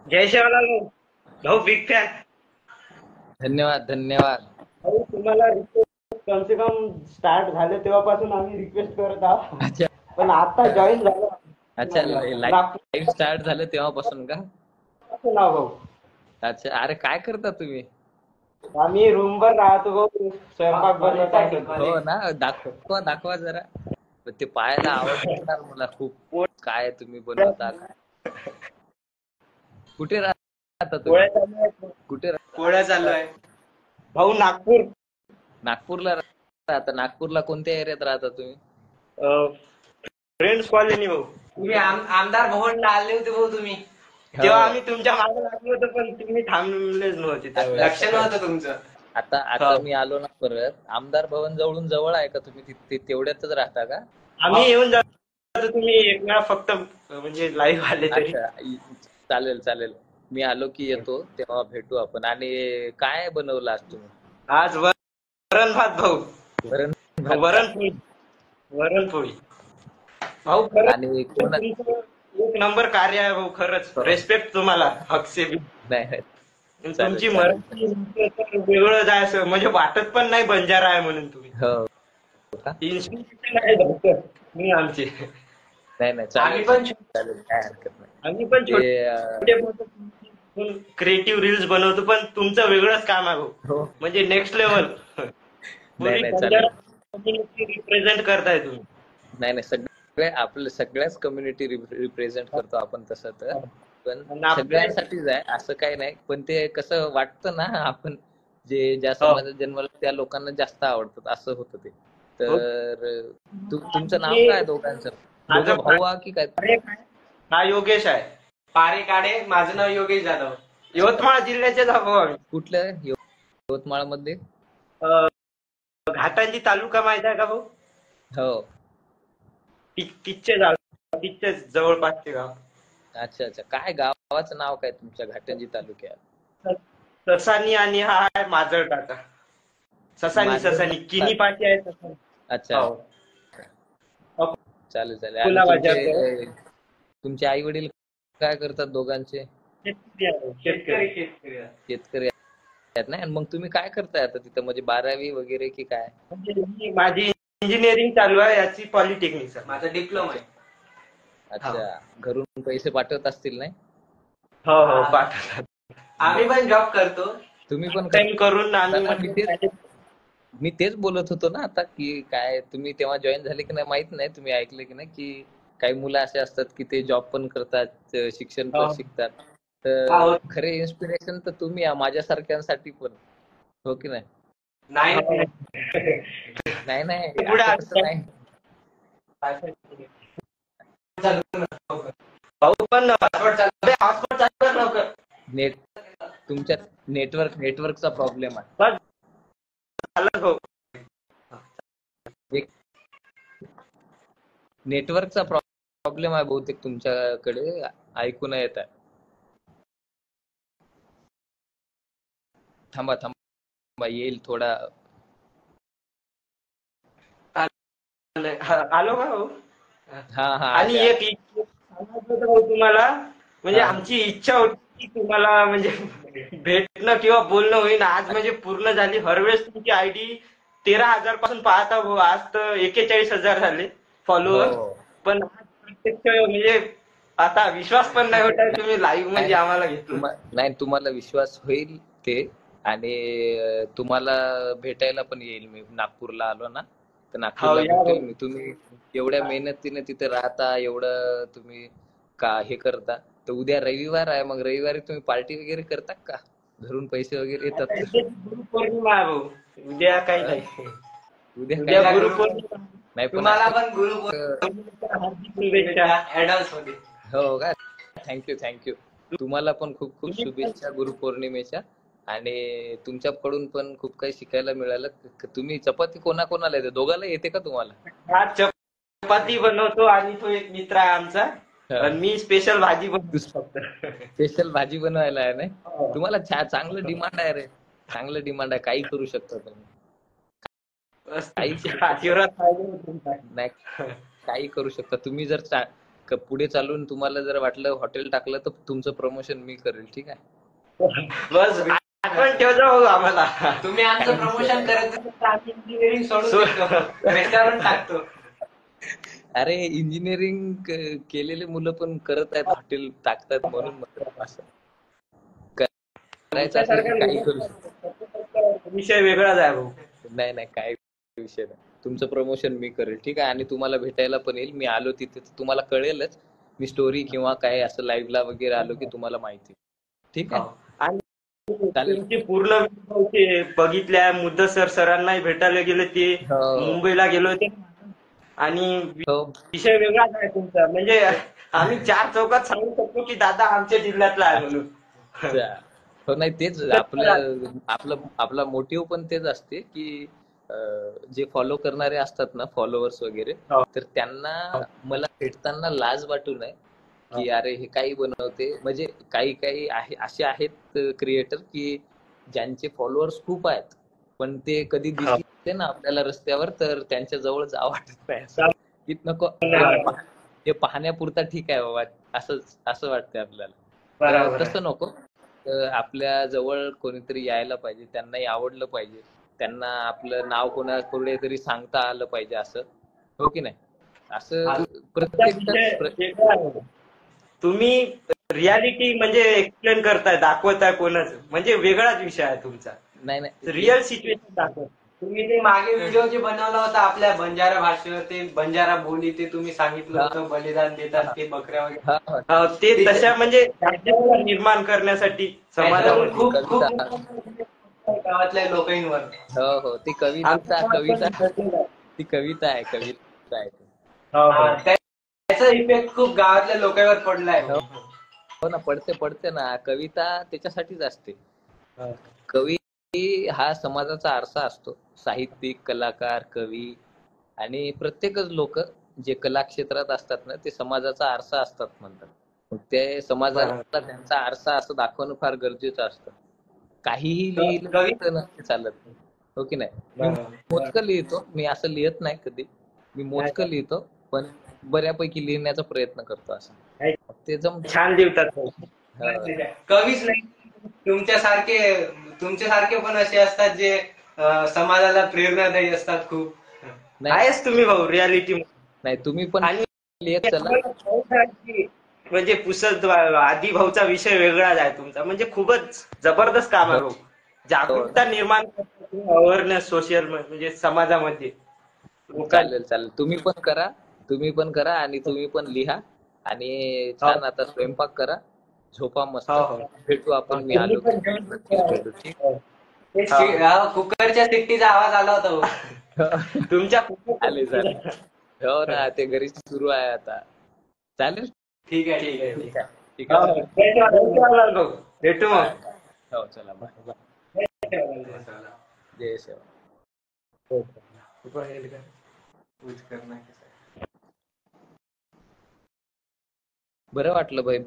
जय शिवलाल भाऊ. भाऊ big fan. धन्यवाद धन्यवाद. भाऊ तुम्हाला रिक्वेस्ट कम से कम स्टार्ट झाले तेव्हापासून आम्ही रिक्वेस्ट करत आहोत, अच्छा पण आता जॉईन झालो. अच्छा, नागपूरचं लाईव्ह स्टार्ट झालं तेव्हापासून का? नाव भाऊ. अच्छा, अरे काय करता तुम्ही? आम्ही रूमवर राहतो भाऊ, स्वयंपाक बनवत आहे. हो ना, दाखवा दाखवा जरा. ते पाहायला आवडणार मला खूप. काय तुम्ही बनवता काय? कुठे राहता पोळ्या तुम्ही? चालू आहेत. कुठे पोळ्या चालू आहे भाऊ. नागपूर. नागपूरला राहता? नागपूरला कोणत्या एरियात राहता तुम्ही? फ्रेंड्स कॉलनी भाऊ. तुम्ही आमदार भवनला आले होते भाऊ तुम्ही, तेव्हा आम्ही तुमच्या मागे लागलो होतो, पण तुम्ही थांबलेच नव्हते, त्यावेळेस लक्ष नव्हतं तुमचं. आता मी आलो ना परत. आमदार भवन जवळून जवळ आहे का? तुम्ही तिथे तेवढ्यातच राहता का? आम्ही येऊन जातो, तुम्ही एक वेळा फक्त म्हणजे लाईव्ह आले तरी. अच्छा, चालेल चालेल. मी आलो की येतो, तेव्हा भेटू आपण. आणि काय बनवलं आज तुम्ही? आज वरण भात भाऊ. वरण भात का? वरणपोळी. वरणपोळी भाऊ. खरंच आणि कोण? तुमचं एक नंबर कार्य आहे भाऊ, खरंच रिस्पेक्ट तुम्हाला. हकसे बी. नाही नाही, तुमची चालेल. मराठी तर वेगळं जायचं म्हणजे वाटत पण नाही बंजारा आहे म्हणून. तुम्ही हो का? इन्स्पिरेशन आहे डॉक्टर मी आमचे. नाही नाही, आम्ही चालेल पण चालेल, काय हरकत नाही. आम्ही पण ते छोटे क्रिएटिव्ह रील्स बनवतो, पण तुमचं वेगळंच काम आहे भाऊ, हो. म्हणजे नेक्स्ट लेवल. नाही पुरी नाही, चालेल. बंजारा कम्युनिटी रिप्रेझेंट करताय तुम्ही. नाही नाही, आपल्या सगळ्याच कम्युनिटी रिप्रेझेंट करतो आपण तसं तर. पण सगळ्यांसाठीच आहे असं काही नाही. पण ते कसं वाटतं ना, आपण ज्या समाजात जन्मला त्या लोकांना जास्त आवडतात असं होतं ते. तर तुमचं नाव काय दोघांचं? दोघं भाऊ आहा की काय? हा योगेश आहे पारेकाडे. माझं नाव योगेश जाधव. यवतमाळ जिल्ह्याचे भाऊ आम्ही. कुठलं? यवतमाळ मध्ये? घाटांजी तालुका माहित आहे का भाऊ? हो. तिथचे जवळपासचे गाव. अच्छा अच्छा, काय गावाचं नाव काय तुमच्या घाटंजी तालुक्यात? ससानी. आणि हा आहे माजळ टाका. ससानी किनी पाठी आहे ससानी. अच्छा, चालेल चालेल. आणि तुमचे आई वडील काय करतात दोघांचे? शेतकरी आहेत ना. आणि मग तुम्ही काय करताय आता तिथं? म्हणजे 12वी वगैरे की काय? म्हणजे माझी इंजिनिअरिंग चालू आहे, याची पॉलिटेक्निक. माझा डिप्लोमा आहे. अच्छा, घरून पैसे पाठवत असतील नाही? हो हो, पाठवतात. आम्ही पण जॉब करतो. तुम्ही पण करून मी तेच बोलत होतो ना आता, की काय तुम्ही तेव्हा जॉईन झाले की नाही माहित नाही. तुम्ही ऐकले की नाही की काही मुलं असे असतात की ते जॉब पण करतात, शिक्षण पण शिकतात. तर खरे इन्स्पिरेशन तर तुम्ही माझ्यासारख्यांसाठी पण. हो की नाही? नाही नाही नाही, भाऊ पण हॉटस्पॉट चालू कर लवकर. तुमच्या नेटवर्कचा प्रॉब्लेम आहे. नेटवर्कचा प्रॉब्लेम आहे बहुतेक तुमच्याकडे. ऐकू नाही येत आहे. थांबा थांबा, येईल थोडा. आलो का भाऊ? हा हा. आणि एक भाऊ तुम्हाला, म्हणजे आमची इच्छा होती की तुम्हाला म्हणजे भेटणं किंवा बोलणं होईल. आज म्हणजे पूर्ण झाली. हरवेळेस तुमची आयडी 13,000 पासून पाहता भाऊ, आज तर 41,000 झाले फॉलोअर. पण प्रत्यक्ष म्हणजे आता विश्वास पण नाही होत आहे तुम्ही लाईव्ह म्हणजे आम्हाला घेतलं. नाही, तुम्हाला विश्वास होईल ते. आणि तुम्हाला भेटायला पण येईल मी. नागपूरला आलो ना तर नागपूरला भेटेल मी. तुम्ही एवढ्या मेहनतीने तिथे राहता, एवढं तुम्ही का हे करता. तर उद्या रविवार आहे, मग रविवारी तुम्ही पार्टी वगैरे करता का? घरून पैसे वगैरे येतात? गुरुपौर्णिमा आहे भाऊ, उद्या काही नाही. उद्या गुरुपौर्णिमा. नाही, तुम्हाला पण गुरुपौर्णिमेच्या हार्दिक शुभेच्छा ऍडव्हान्स मध्ये. हो का? थँक्यू. तुम्हाला पण खूप खूप शुभेच्छा गुरुपौर्णिमेच्या. आणि तुमच्याकडून पण खूप काही शिकायला मिळालं. तुम्ही चपाती कोणाकोणाला येते? दोघाला येते का तुम्हाला? हा, चपाती बनवतो आणि तो एक मित्र आहे आमचा. आणि मी स्पेशल भाजी बनवतो. स्पेशल भाजी बनवायला आहे नाही? तुम्हाला चांगलं डिमांड आहे रे. चांगलं डिमांड आहे. काही करू शकता तुम्ही. काही करू शकता तुम्ही जर पुढे चालून तुम्हाला जर वाटलं हॉटेल टाकलं तर तुमचं प्रमोशन मी करेल, ठीक आहे. बस आठवण ठेव जा भाऊ आम्हाला. तुम्ही आमचं प्रमोशन करत असाल तर आम्ही इंजिनिअरिंग सोडून रेस्टॉरंट टाकतो. अरे इंजिनिअरिंग केलेले मुलं पण करत आहेत, हॉटेल टाकतात, म्हणून म्हणतात असं करायचं असेल तर काही करू शकतो. विषय वेगळाच आहे भाऊ. नाही नाही, काय विषय नाही. तुमचं प्रमोशन मी करेल, ठीक आहे. आणि तुम्हाला भेटायला पण येईल. मी आलो तिथे तुम्हाला कळेलच. मी स्टोरी किंवा काय असं लाईव्हला वगैरे आलो की तुम्हाला माहिती, ठीक आहे. आणि तुमची पूर्ण बघितल्या मुद्दसर सरांनाही भेटायला गेलो ते, मुंबईला गेलो होते आणि विषय वेगळाच आहे तुमचा. म्हणजे आम्ही 4 चौकात सांगू शकतो की दादा आमच्या जिल्ह्यातला आहे म्हणून. हो नाही, तेच आपला मोटिव्ह पण तेच असते की जे फॉलो करणारे असतात ना, फॉलोअर्स वगैरे, तर त्यांना मला भेटताना लाज वाटू नये की अरे हे काही बनवते. म्हणजे काही आहे असे आहेत क्रिएटर की ज्यांचे फॉलोअर्स खूप आहेत पण ते कधी दिसले ना आपल्याला रस्त्यावर तर त्यांच्या जवळ जावं वाटत नाही. की नको, हे पाहण्यापुरता ठीक आहे बाबा, असं वाटतंय आपल्याला. तसं नको. आपल्या जवळ कोणीतरी यायला पाहिजे, त्यांनाही आवडलं पाहिजे, त्यांना आपलं नाव कोणापुढे तरी सांगता आलं पाहिजे, असं हो की नाही. असं प्रत्येक तुम्ही रियालिटी म्हणजे एक्सप्लेन करताय, दाखवताय कोणाच, म्हणजे वेगळाच विषय आहे तुमचा. नाही नाही, रिअल सिच्युएशन दाखवत. तुम्ही ते मागे व्हिडिओ जे बनवला होता आपल्या बंजारा भाषेवर, ते बंजारा बोली, ते तुम्ही सांगितलं होतं बलिदान देतात ते बकऱ्या वगैरे, ते तशा म्हणजे निर्माण करण्यासाठी समाजामध्ये खूप गावातल्या लोकांवर. हो ती कविता आहे. त्याचा इफेक्ट खूप गावातल्या लोकांवर पडलाय. हो ना, पडते ना. कविता त्याच्यासाठीच असते. कवी हा समाजाचा आरसा असतो. साहित्यिक, कलाकार, कवी आणि प्रत्येकच लोक जे कला क्षेत्रात असतात ना, ते समाजाचा आरसा असतात म्हणतात. मग ते समाजाला त्यांचा आरसा असं दाखवणं फार गरजेचं असतं. काहीही लिहिलं नसते चालत, हो की नाही. मी मोजकं लिहितो, मी असं लिहित नाही कधी. मी मोजकं लिहितो पण बऱ्यापैकी लिहिण्याचा प्रयत्न करतो. असं ते छान लिहितात. कवीच नाही, तुमच्यासारखे पण असे असतात जे समाजाला प्रेरणादायी असतात खूप. आहेच तुम्ही भाऊ रियालिटी. नाही, तुम्ही पण लिहित चला. म्हणजे पुसद आदी भाऊचा विषय वेगळाच आहे तुमचा. म्हणजे खूपच जबरदस्त काम आहे भाऊ. जागरूकता निर्माण अवेअरनेस सोशल, म्हणजे समाजामध्ये. चालेल, तुम्ही पण करा आणि तुम्ही पण लिहा. आणि छान आता स्वयंपाक करा, झोपा मस्त. भेटू आपण, मी आलो भेटू, ठीक. कुकरच्या शिट्टीचा आवाज आला होता तुमच्या. आले चालेल. हो ना, ते घरी सुरू आहे आता. चालेल, ठीक आहे. भेटू मग. हो चला, बाय. जय सेवा. बरं वाटलं भाई.